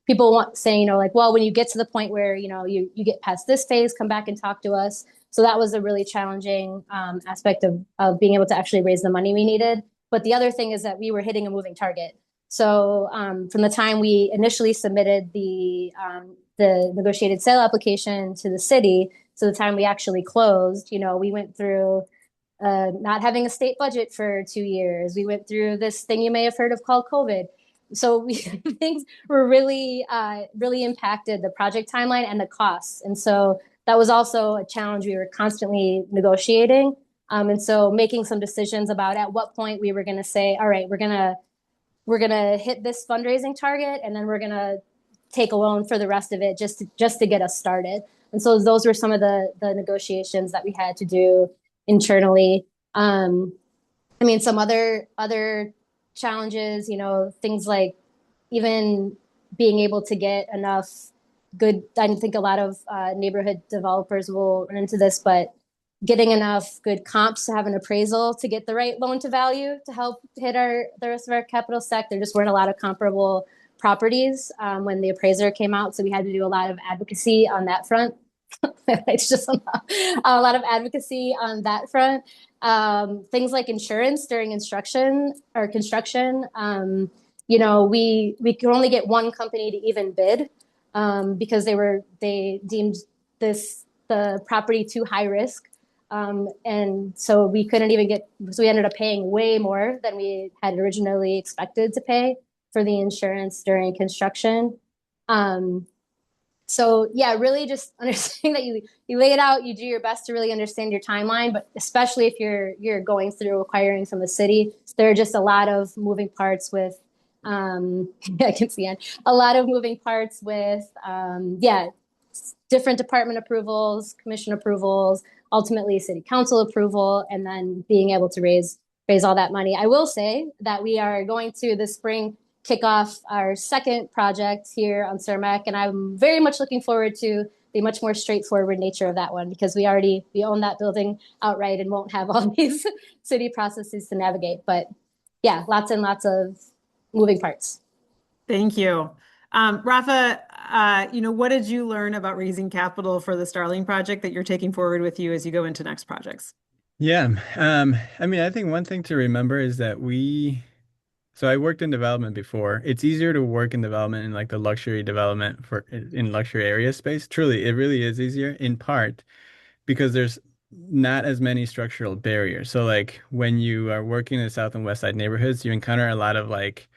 People saying, well, when you get to the point where, you get past this phase, come back and talk to us. So that was a really challenging aspect of being able to actually raise the money we needed. But the other thing is that we were hitting a moving target. So from the time we initially submitted the negotiated sale application to the city to the time we actually closed, we went through not having a state budget for 2 years. We went through this thing you may have heard of called COVID. So things were really impacted the project timeline and the costs. And so that was also a challenge we were constantly negotiating. And so making some decisions about at what point we were going to say, all right, we're going to hit this fundraising target, and then we're going to take a loan for the rest of it just to get us started. And so those were some of the negotiations that we had to do internally. Some other challenges, things like even being able to get enough good, I think a lot of neighborhood developers will run into this, but getting enough good comps to have an appraisal to get the right loan to value to help hit the rest of our capital stack. There just weren't a lot of comparable properties when the appraiser came out. So we had to do a lot of advocacy on that front. It's just a lot of advocacy on that front. Things like insurance during construction. We could only get one company to even bid because they deemed the property too high risk. And so we couldn't even so we ended up paying way more than we had originally expected to pay for the insurance during construction. So yeah, really just understanding that you lay it out, you do your best to really understand your timeline, but especially if you're going through acquiring from the city, there are just a lot of moving parts with, I can see a lot of moving parts with, different department approvals, commission approvals, ultimately city council approval, and then being able to raise all that money. I will say that we are going to this spring kick off our second project here on Cermak, and I'm very much looking forward to the much more straightforward nature of that one because we own that building outright and won't have all these city processes to navigate. But yeah, lots and lots of moving parts. Thank you. Rafa, what did you learn about raising capital for the Starling project that you're taking forward with you as you go into next projects? Yeah. I think one thing to remember is that so I worked in development before. It's easier to work in development in like the luxury development in luxury area space. Truly, it really is easier in part because there's not as many structural barriers. So like when you are working in the South and West Side neighborhoods, you encounter a lot of like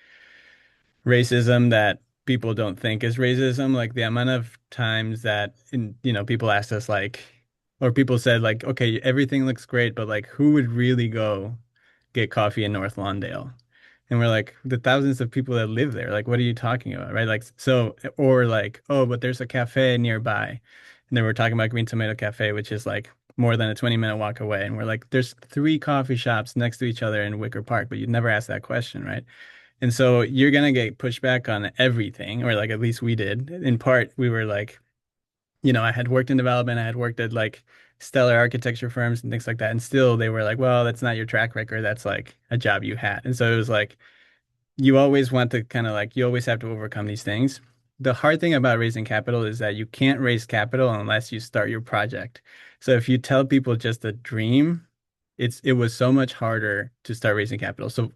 racism that people don't think is racism. Like the amount of times that people asked us like, or people said like, okay, everything looks great, but like who would really go get coffee in North Lawndale? And we're like, the thousands of people that live there, like, what are you talking about? Right. Like, so, or like, oh, but there's a cafe nearby. And then we're talking about Green Tomato Cafe, which is like more than a 20-minute walk away. And we're like, there's three coffee shops next to each other in Wicker Park, but you'd never ask that question, right? And so you're gonna get pushback on everything, or like at least we did. In part, we were like, I had worked in development, I had worked at like stellar architecture firms and things like that. And still they were like, well, that's not your track record. That's like a job you had. And so it was like, you always want to kind of like, you always have to overcome these things. The hard thing about raising capital is that you can't raise capital unless you start your project. So if you tell people just a dream, it was so much harder to start raising capital. So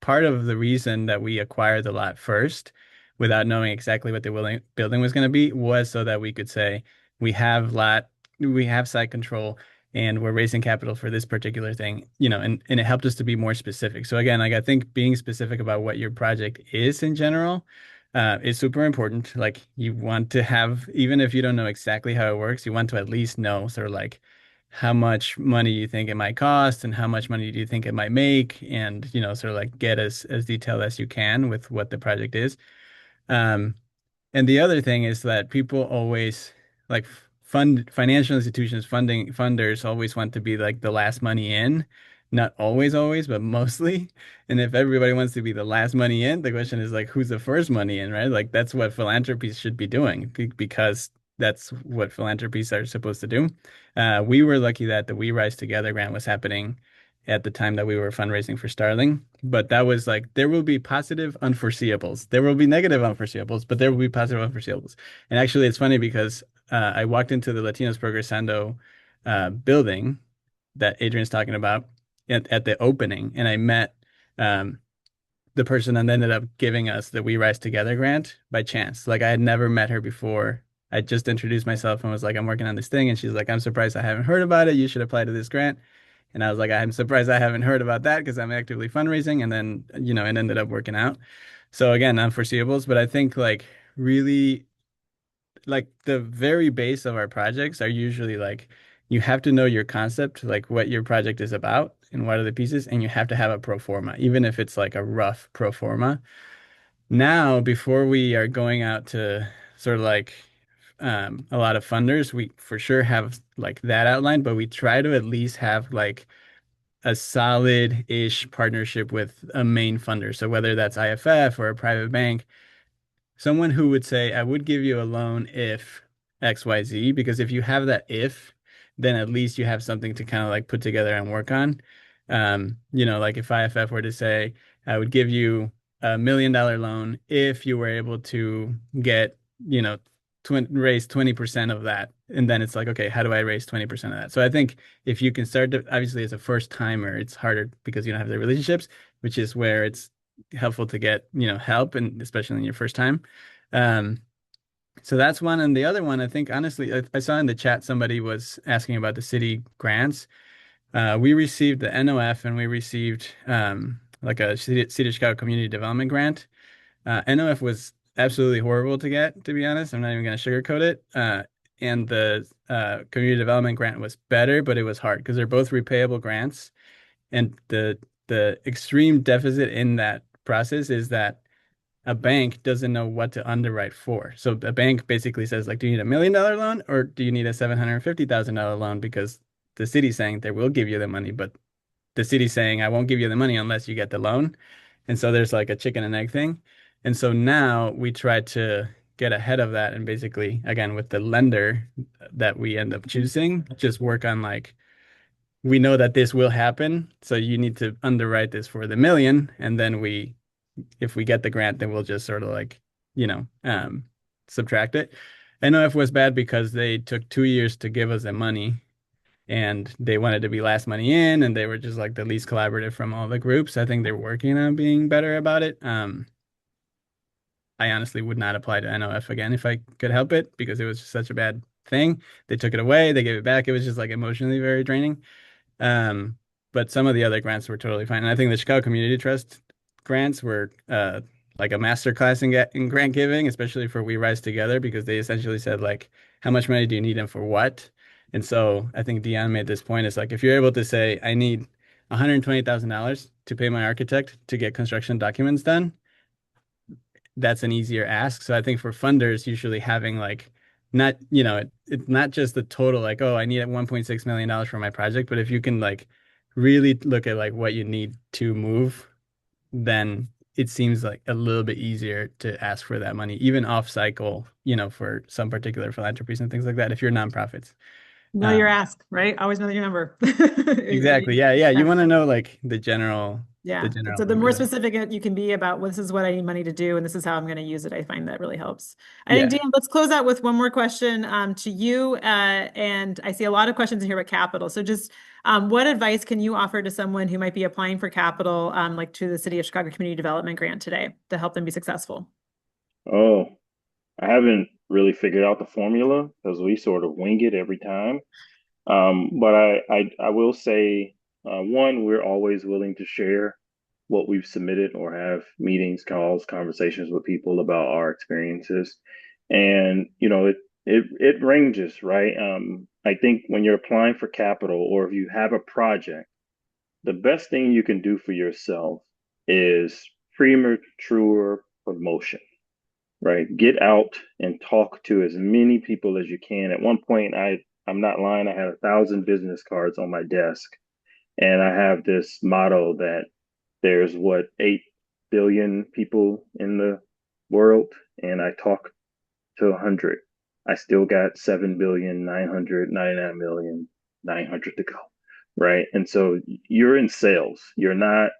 part of the reason that we acquired the lot first without knowing exactly what the building was going to be was so that we could say we have site control and we're raising capital for this particular thing, and it helped us to be more specific. So again, like I think being specific about what your project is in general is super important. Like you want to have, even if you don't know exactly how it works, you want to at least know sort of like how much money you think it might cost and how much money do you think it might make, and sort of like get as detailed as you can with what the project is. um and the other thing is that people always like financial institutions, funders always want to be like the last money in. Not always, but mostly. And if everybody wants to be the last money in, the question is like, who's the first money in, right? Like that's what philanthropies should be doing because that's what philanthropies are supposed to do. We were lucky that the We Rise Together grant was happening at the time that we were fundraising for Starling. But that was like, there will be positive unforeseeables. There will be negative unforeseeables, but there will be positive unforeseeables. And actually, it's funny because I walked into the Latinos Progresando building that Adrienne's talking about at the opening, and I met um, the person that ended up giving us the We Rise Together grant by chance. Like I had never met her before. I just introduced myself and was like, I'm working on this thing. And she's like, I'm surprised I haven't heard about it. You should apply to this grant. And I was like, I'm surprised I haven't heard about that because I'm actively fundraising. And then, it ended up working out. So again, unforeseeables, but I think like really like the very base of our projects are usually like you have to know your concept, like what your project is about and what are the pieces, and you have to have a pro forma, even if it's like a rough pro forma. Now, before we are going out to sort of like a lot of funders, we for sure have like that outlined, but we try to at least have like a solid-ish partnership with a main funder. So whether that's IFF or a private bank, someone who would say, I would give you a loan if XYZ, because if you have that if, then at least you have something to kind of like put together and work on. Like if IFF were to say, I would give you $1 million loan if you were able to get, raise 20% of that. And then it's like, okay, how do I raise 20% of that? So I think if you can start to, obviously as a first timer, it's harder because you don't have the relationships, which is where it's helpful to get, help, and especially in your first time. Um, so that's one. And the other one, I think, honestly, I saw in the chat somebody was asking about the city grants. We received the NOF and we received like a City of Chicago Community Development Grant. NOF was absolutely horrible to get, to be honest. I'm not even going to sugarcoat it. And the Community Development Grant was better, but it was hard because they're both repayable grants. And the extreme deficit in that process is that a bank doesn't know what to underwrite for. So the bank basically says, like, do you need $1 million loan or do you need a $750,000 loan? Because the city's saying they will give you the money, but the city's saying, I won't give you the money unless you get the loan. And so there's like a chicken and egg thing. And so now we try to get ahead of that and basically, again, with the lender that we end up choosing, just work on like, we know that this will happen, so you need to underwrite this for the million, and then if we get the grant, then we'll just sort of like, subtract it. NOF was bad because they took 2 years to give us the money, and they wanted to be last money in, and they were just like the least collaborative from all the groups. I think they're working on being better about it. I honestly would not apply to NOF again if I could help it because it was just such a bad thing. They took it away, they gave it back. It was just like emotionally very draining. But some of the other grants were totally fine. And I think the Chicago Community Trust grants were like a master class in grant giving, especially for We Rise Together, because they essentially said like, how much money do you need and for what? And so I think Deon made this point. It's like if you're able to say, I need $120,000 to pay my architect to get construction documents done, that's an easier ask. So I think for funders, usually having like not, it's not just the total like, oh, I need $1.6 million for my project, but if you can like really look at like what you need to move, then it seems like a little bit easier to ask for that money, even off cycle, for some particular philanthropies and things like that, if you're nonprofits. Know your Um, ask, right? Always know your number. exactly. Yeah. Yeah. You want to know like the Yeah. general So the more number there. specific you can be about, well, this is what I need money to do, and this is how I'm going to use it, I find that really helps. I think, Yeah. Dan, let's close out with one more question to you. And I see a lot of questions in here about capital. So just what advice can you offer to someone who might be applying for capital, like to the City of Chicago Community Development Grant today to help them be successful? Oh, I haven't really figured out the formula because we sort of wing it every time. But I will say, one, we're always willing to share what we've submitted or have meetings, calls, conversations with people about our experiences. And, it ranges, right? I think when you're applying for capital or if you have a project, the best thing you can do for yourself is premature promotion, right? Get out and talk to as many people as you can. At one point, I'm not lying, I had 1,000 business cards on my desk, and I have this motto that there's what 8 billion people in the world, and I talk to 100. I still got 7,999,900 to go, right? And so you're in sales. You're not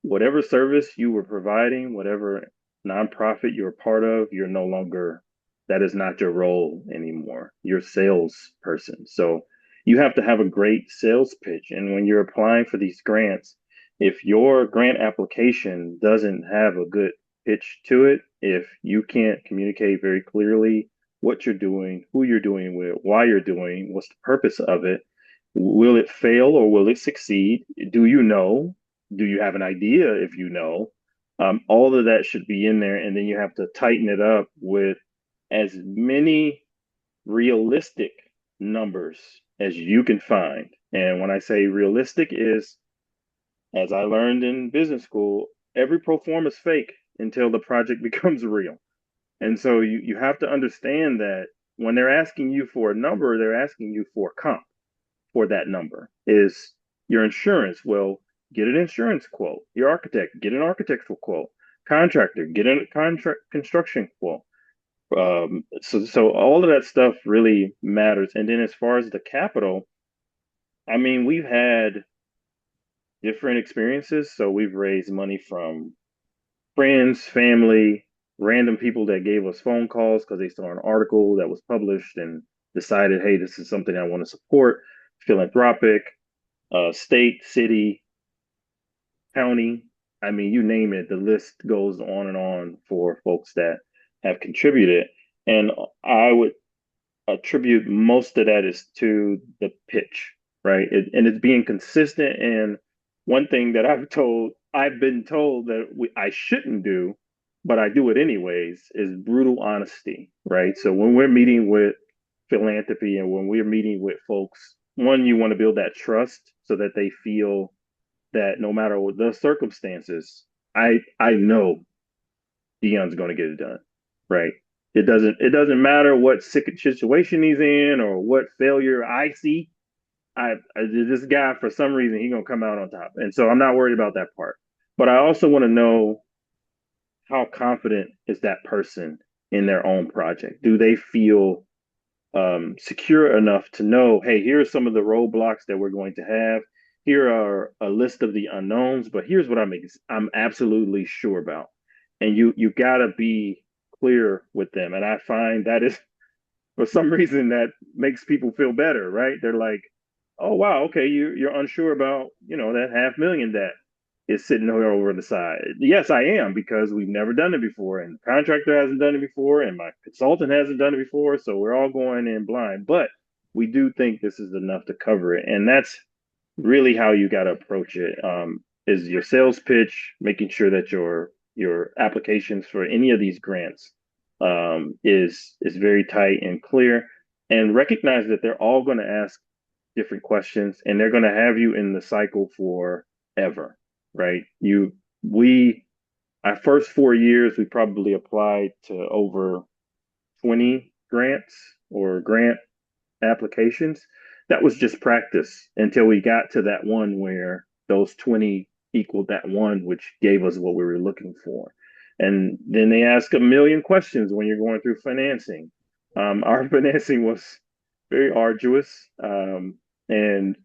whatever service you were providing, whatever nonprofit you're a part of, you're no longer, that is not your role anymore. You're a salesperson. So you have to have a great sales pitch. And when you're applying for these grants, if your grant application doesn't have a good pitch to it, if you can't communicate very clearly what you're doing, who you're doing with, why you're doing, what's the purpose of it, will it fail or will it succeed? Do you know? Do you have an idea if you know? All of that should be in there. And then you have to tighten it up with as many realistic numbers as you can find. And when I say realistic is, as I learned in business school, every pro forma is fake until the project becomes real. And so you have to understand that when they're asking you for a number, they're asking you for comp for that number. Is your insurance? Well, get an insurance quote. Your architect, get an architectural quote. Contractor, get a contract construction quote. So all of that stuff really matters. And then as far as the capital, I mean, we've had different experiences. So we've raised money from friends, family, random people that gave us phone calls because they saw an article that was published and decided, hey, this is something I want to support. Philanthropic, state, city, county. I mean, you name it, the list goes on and on for folks that have contributed. And I would attribute most of that is to the pitch, right? And it's being consistent. And one thing that I've been told that I shouldn't do, but I do it anyways, is brutal honesty, right? So when we're meeting with philanthropy and when we're meeting with folks, one, you want to build that trust so that they feel that no matter what the circumstances, I know Deon's going to get it done, right? It doesn't matter what situation he's in or what failure I see. This guy for some reason he's gonna come out on top, and so I'm not worried about that part. But I also want to know how confident is that person in their own project? Do they feel secure enough to know, hey, here are some of the roadblocks that we're going to have. Here are a list of the unknowns, but here's what I'm absolutely sure about. And you gotta be clear with them. And I find that is for some reason that makes people feel better, right? They're like, oh wow, okay, you're unsure about, that 500,000 that is sitting there over the side. Yes, I am, because we've never done it before, and the contractor hasn't done it before, and my consultant hasn't done it before, so we're all going in blind. But we do think this is enough to cover it, and that's really how you got to approach it. Is your sales pitch, making sure that your applications for any of these grants is very tight and clear, and recognize that they're all going to ask different questions, and they're going to have you in the cycle forever, right? Our first 4 years, we probably applied to over 20 grants or grant applications. That was just practice until we got to that one where those 20 equaled that one, which gave us what we were looking for. And then they ask a million questions when you're going through financing. Our financing was very arduous, and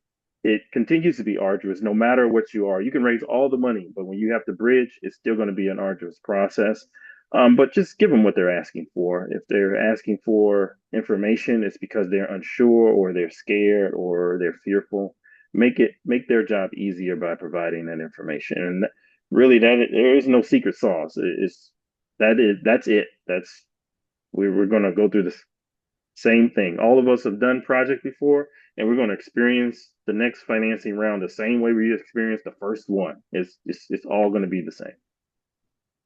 it continues to be arduous no matter what you are. You can raise all the money, but when you have to bridge, it's still going to be an arduous process. But just give them what they're asking for. If they're asking for information, it's because they're unsure or they're scared or they're fearful. Make their job easier by providing that information. And really, there is no secret sauce. That's it. We're going to go through the same thing. All of us have done project before, and we're going to experience the next financing round the same way we experienced the first one. It's all going to be the same.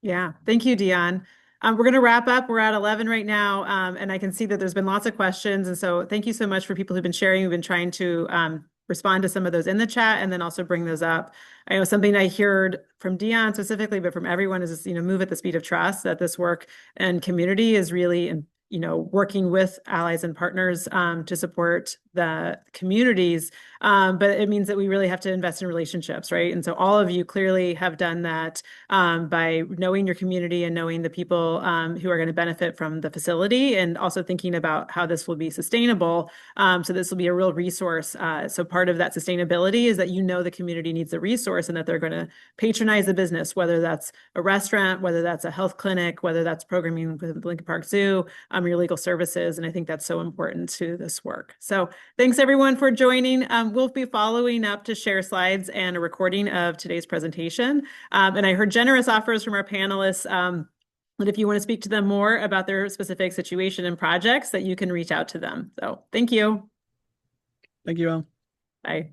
Yeah, thank you, Deon. We're going to wrap up. We're at 11 right now, and I can see that there's been lots of questions. And so thank you so much for people who've been sharing. We've been trying to respond to some of those in the chat and then also bring those up. I know something I heard from Deon specifically, but from everyone is, move at the speed of trust, that this work and community is really, working with allies and partners to support the communities. But it means that we really have to invest in relationships, right? And so all of you clearly have done that by knowing your community and knowing the people who are going to benefit from the facility, and also thinking about how this will be sustainable. So this will be a real resource. So part of that sustainability is that the community needs the resource and that they're going to patronize the business, whether that's a restaurant, whether that's a health clinic, whether that's programming with Lincoln Park Zoo, your legal services. And I think that's so important to this work. So thanks everyone for joining. We'll be following up to share slides and a recording of today's presentation. And I heard generous offers from our panelists that if you want to speak to them more about their specific situation and projects, that you can reach out to them. So thank you. Thank you all. Bye.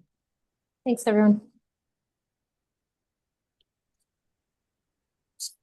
Thanks, everyone.